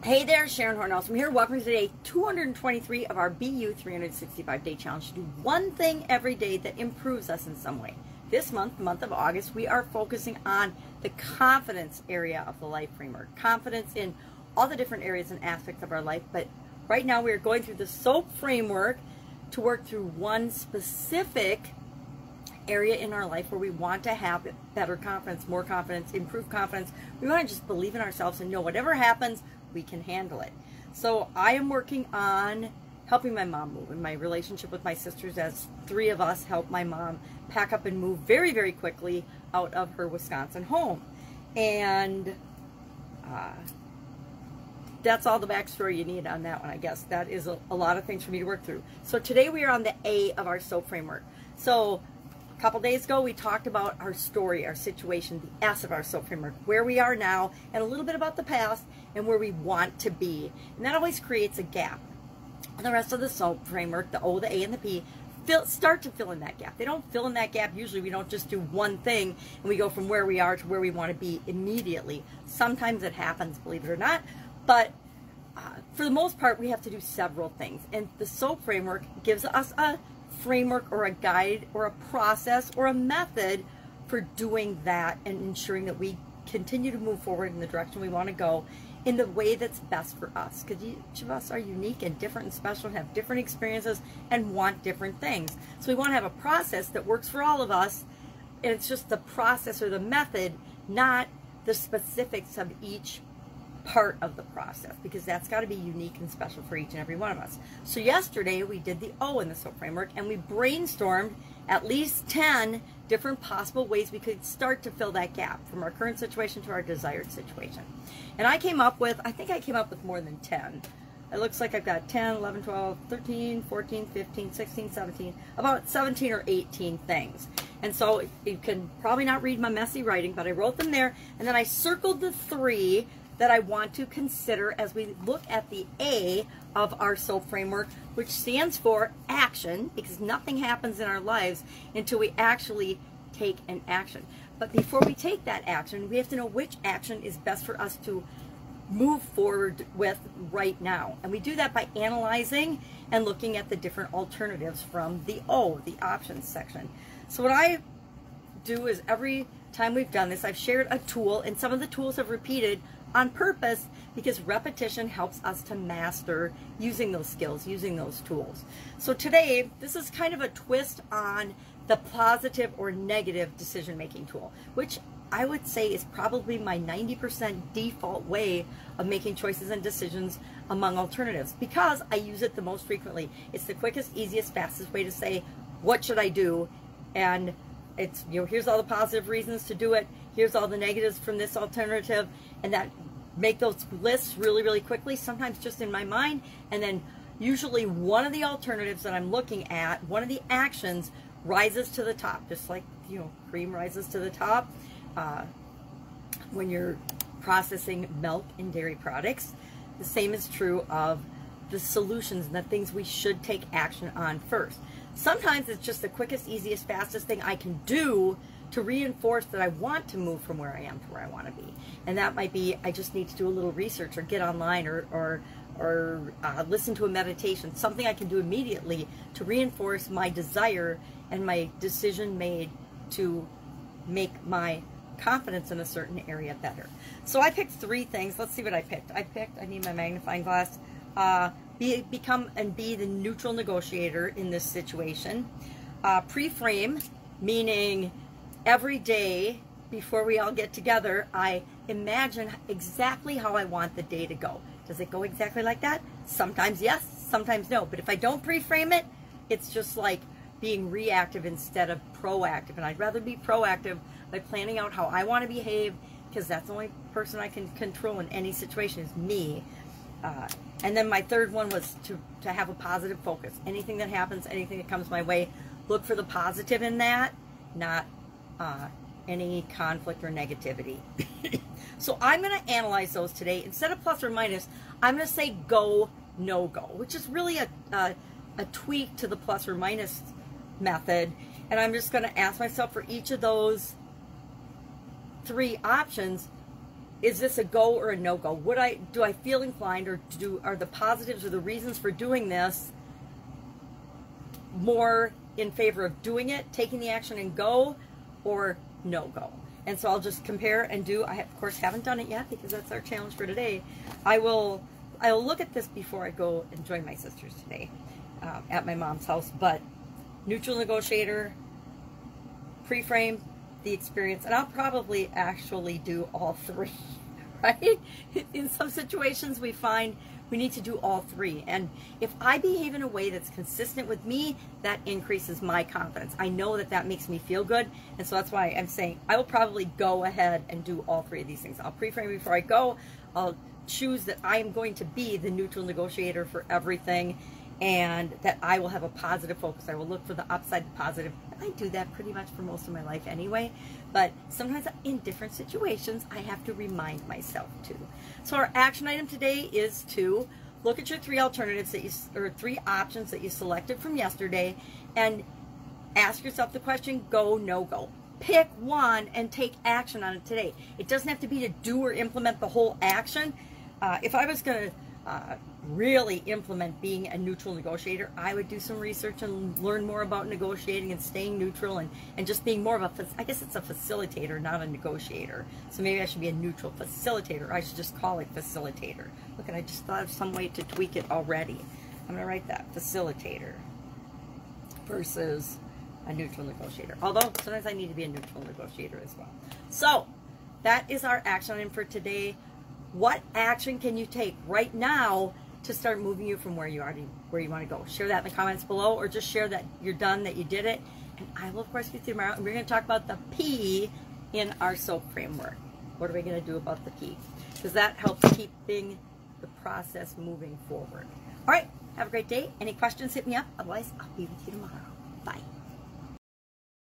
Hey there, Sharon Horne-Ellstrom here. Welcome to day 223 of our BU 365-day challenge to do one thing every day that improves us in some way. This month, the month of August, we are focusing on the confidence area of the life framework. Confidence in all the different areas and aspects of our life, but right now we are going through the soAp framework to work through one specific area in our life where we want to have better confidence, more confidence, improved confidence. We want to just believe in ourselves and know whatever happens, we can handle it. So I am working on helping my mom move in my relationship with my sisters, as three of us help my mom pack up and move very, very quickly out of her Wisconsin home. And that's all the backstory you need on that one, I guess. That is a lot of things for me to work through. So today we are on the A of our soAp framework. So a couple days ago, we talked about our story, our situation, the S of our soAp framework, where we are now, and a little bit about the past, and where we want to be. And that always creates a gap. And the rest of the soAp framework, the O, the A, and the P, start to fill in that gap. They don't fill in that gap. Usually we don't just do one thing, and we go from where we are to where we want to be immediately. Sometimes it happens, believe it or not, but for the most part, we have to do several things. And the soAp framework gives us a framework or a guide or a process or a method for doing that and ensuring that we continue to move forward in the direction we want to go in the way that's best for us, because each of us are unique and different and special and have different experiences and want different things. So we want to have a process that works for all of us, and it's just the process or the method, not the specifics of each part of the process, because that's got to be unique and special for each and every one of us. So yesterday we did the O in the soAp framework, and we brainstormed at least 10 different possible ways we could start to fill that gap from our current situation to our desired situation. And I think I came up with more than 10. It looks like I've got 10, 11, 12, 13, 14, 15, 16, 17, about 17 or 18 things. And so you can probably not read my messy writing, but I wrote them there, and then I circled the 3 that I want to consider as we look at the A of our soAp framework, which stands for action, because nothing happens in our lives until we actually take an action. But before we take that action, we have to know which action is best for us to move forward with right now. And we do that by analyzing and looking at the different alternatives from the O, the options section. So what I do is every time we've done this, I've shared a tool, and some of the tools have repeated on purpose because repetition helps us to master using those skills, using those tools. So today, this is kind of a twist on the positive or negative decision-making tool, which I would say is probably my 90% default way of making choices and decisions among alternatives, because I use it the most frequently. It's the quickest, easiest, fastest way to say, what should I do? And it's, here's all the positive reasons to do it. Here's all the negatives from this alternative, and that make those lists really, really quickly, sometimes just in my mind, and then usually one of the alternatives that I'm looking at, one of the actions rises to the top, just like, cream rises to the top when you're processing milk and dairy products. The same is true of the solutions and the things we should take action on first. Sometimes it's just the quickest, easiest, fastest thing I can do to reinforce that I want to move from where I am to where I want to be. And that might be, I just need to do a little research or get online or listen to a meditation, something I can do immediately to reinforce my desire and my decision made to make my confidence in a certain area better. So I picked 3 things. Let's see what I picked. I need my magnifying glass. Become and be the neutral negotiator in this situation. Pre-frame, meaning every day before we all get together, I imagine exactly how I want the day to go. Does it go exactly like that? Sometimes yes, sometimes no. But if I don't pre-frame it, it's just like being reactive instead of proactive. And I'd rather be proactive by planning out how I want to behave, because that's the only person I can control in any situation is me. And then my third one was to have a positive focus. Anything that happens, anything that comes my way, look for the positive in that, not any conflict or negativity. So I'm going to analyze those today. Instead of plus or minus, I'm going to say go, no go, which is really a tweak to the plus or minus method. And I'm just going to ask myself for each of those 3 options, is this a go or a no-go? Do I feel inclined, or are the positives or the reasons for doing this more in favor of doing it, taking the action and go, or no-go? And so I'll just compare and do. I, of course, haven't done it yet because that's our challenge for today. I'll look at this before I go and join my sisters today at my mom's house. But neutral negotiator, pre-frame, the experience, and I'll probably actually do all three, right? In some situations we find we need to do all three, and if I behave in a way that's consistent with me, that increases my confidence. I know that that makes me feel good, and so that's why I'm saying I will probably go ahead and do all three of these things. I'll pre-frame before I go. I'll choose that I am going to be the neutral negotiator for everything, and that I will have a positive focus. I will look for the upside, the positive. I do that pretty much for most of my life anyway, but sometimes in different situations, I have to remind myself to. So our action item today is to look at your three alternatives or three options that you selected from yesterday, and ask yourself the question, go, no go. Pick one and take action on it today. It doesn't have to be to do or implement the whole action. If I was going to really implement being a neutral negotiator, I would do some research and learn more about negotiating and staying neutral, and just being more of a, I guess it's a facilitator, not a negotiator. So maybe I should be a neutral facilitator. I should just call it facilitator. Look, I just thought of some way to tweak it already. I'm going to write that, facilitator versus a neutral negotiator. Although sometimes I need to be a neutral negotiator as well. So that is our action item for today. What action can you take right now to start moving you from where you are to where you want to go? Share that in the comments below, or just share that you're done, that you did it. And I will, of course, get you tomorrow. And we're going to talk about the P in our SOAP framework. What are we going to do about the P? Because that helps keeping the process moving forward. All right. Have a great day. Any questions, hit me up. Otherwise, I'll be with you tomorrow. Bye.